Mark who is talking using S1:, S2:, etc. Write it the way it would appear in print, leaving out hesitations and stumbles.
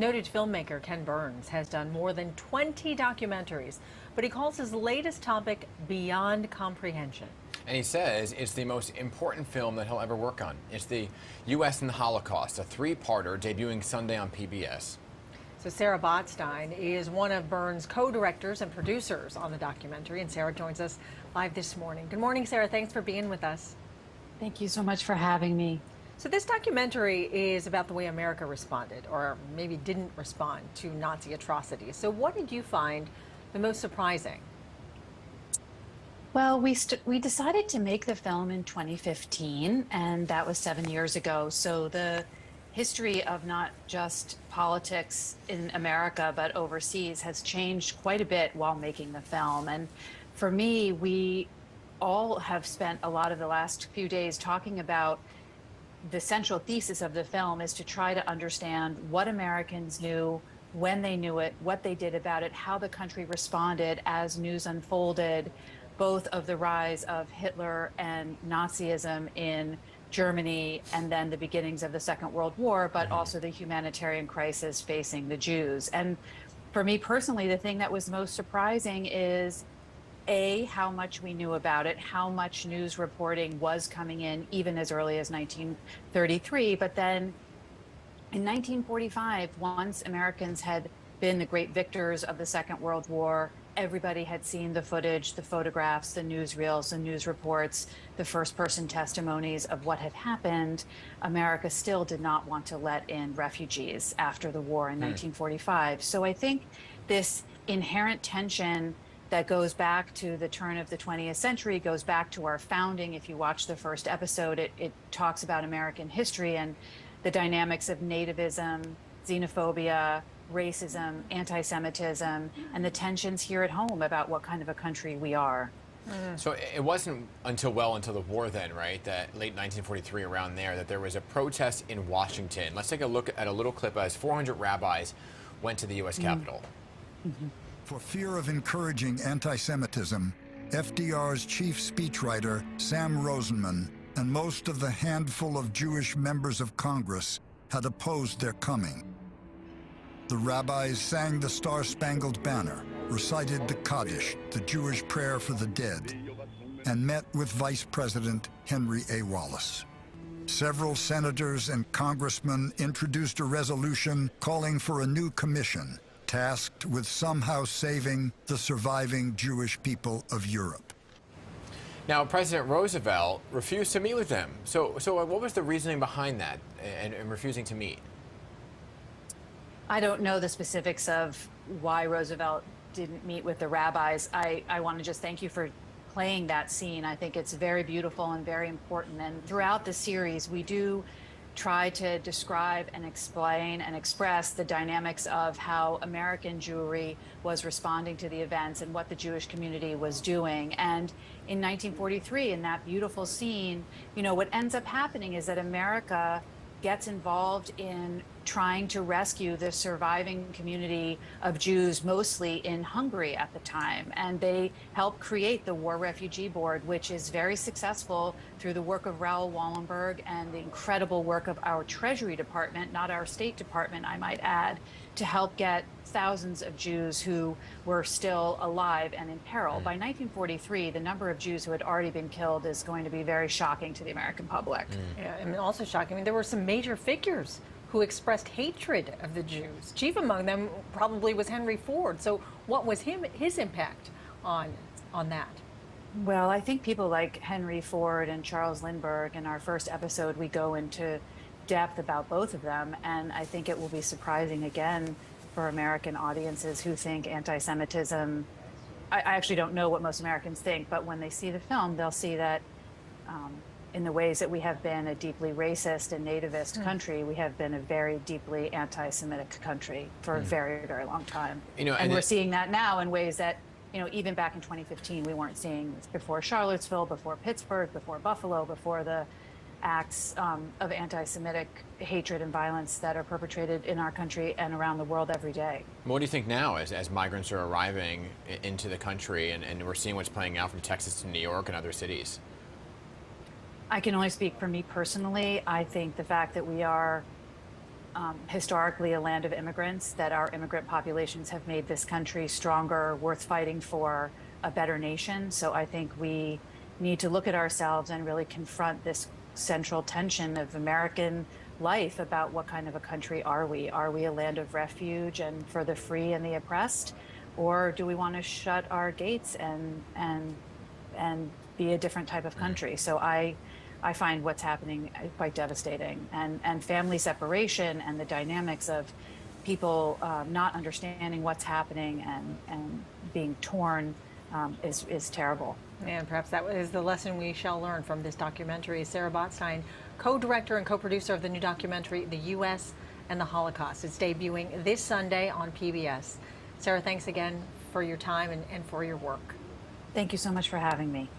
S1: Noted filmmaker Ken Burns has done more than 20 documentaries, but he calls his latest topic beyond comprehension.
S2: And he says it's the most important film that he'll ever work on. It's the U.S. and the Holocaust, a three-parter debuting Sunday on PBS.
S1: So Sarah Botstein is one of Burns' co-directors and producers on the documentary, and Sarah joins us live this morning. Good morning, Sarah. Thanks for being with us.
S3: Thank you so much for having me.
S1: So this documentary is about the way America responded, or maybe didn't respond, to Nazi atrocities. So what did you find the most surprising?
S3: Well, we decided to make the film in 2015, and that was 7 years ago. So the history of not just politics in America, but overseas has changed quite a bit while making the film. And for me, we all have spent a lot of the last few days talking about the central thesis of the film is to try to understand what Americans knew, when they knew it, what they did about it, how the country responded as news unfolded, both of the rise of Hitler and Nazism in Germany and then the beginnings of the Second World War, but also the humanitarian crisis facing the Jews. And for me personally, the thing that was most surprising is how much we knew about it, how much news reporting was coming in even as early as 1933. But then in 1945, once Americans had been the great victors of the Second World War, everybody had seen the footage, the photographs, the newsreels, the news reports, the first-person testimonies of what had happened. America still did not want to let in refugees after the war in 1945. So I think this inherent tension that goes back to the turn of the 20th century, goes back to our founding. If you watch the first episode, it talks about American history and the dynamics of nativism, xenophobia, racism, anti-Semitism, and the tensions here at home about what kind of a country we are.
S2: So it wasn't until the war then, right, that late 1943, around there, that there was a protest in Washington. Let's take a look at a little clip as 400 rabbis went to the U.S. Capitol.
S4: For fear of encouraging anti-Semitism, FDR's chief speechwriter, Sam Rosenman, and most of the handful of Jewish members of Congress had opposed their coming. The rabbis sang the Star-Spangled Banner, recited the Kaddish, the Jewish prayer for the dead, and met with Vice President Henry A. Wallace. Several senators and congressmen introduced a resolution calling for a new commission tasked with somehow saving the surviving Jewish people of Europe.
S2: Now, President Roosevelt refused to meet with them. So what was the reasoning behind that and refusing to meet?
S3: I don't know the specifics of why Roosevelt didn't meet with the rabbis. I want to just thank you for playing that scene. I think it's very beautiful and very important. And throughout the series, we do try to describe and explain and express the dynamics of how American Jewry was responding to the events and what the Jewish community was doing. And in 1943, in that beautiful scene, what ends up happening is that America gets involved in trying to rescue the surviving community of Jews, mostly in Hungary at the time. And they help create the War Refugee Board, which is very successful through the work of Raoul Wallenberg and the incredible work of our Treasury Department, not our State Department, I might add, to help get thousands of Jews who were still alive and in peril. By 1943, the number of Jews who had already been killed is going to be very shocking to the American public.
S1: Yeah, and also shocking. There were some major figures who expressed hatred of the Jews. Chief among them probably was Henry Ford. So what was his impact on that?
S3: Well, I think people like Henry Ford and Charles Lindbergh, in our first episode, we go into depth about both of them. And I think it will be surprising again for American audiences who think anti-Semitism, I actually don't know what most Americans think, but when they see the film, they'll see that in the ways that we have been a deeply racist and nativist country, we have been a very deeply anti-Semitic country for a very, very long time. And we're seeing that now in ways that, even back in 2015, we weren't seeing before Charlottesville, before Pittsburgh, before Buffalo, before the acts of anti-Semitic hatred and violence that are perpetrated in our country and around the world every day.
S2: What do you think now as migrants are arriving into the country and we're seeing what's playing out from Texas to New York and other cities?
S3: I can only speak for me personally. I think the fact that we are historically a land of immigrants, that our immigrant populations have made this country stronger, worth fighting for, a better nation. So I think we need to look at ourselves and really confront this central tension of American life about what kind of a country are we? Are we a land of refuge and for the free and the oppressed? Or do we want to shut our gates and be a different type of country? So I find what's happening quite devastating, and family separation and the dynamics of people not understanding what's happening and being torn is terrible.
S1: And perhaps that is the lesson we shall learn from this documentary. Sarah Botstein, co-director and co-producer of the new documentary, The U.S. and the Holocaust. It's debuting this Sunday on PBS. Sarah, thanks again for your time and for your work.
S3: Thank you so much for having me.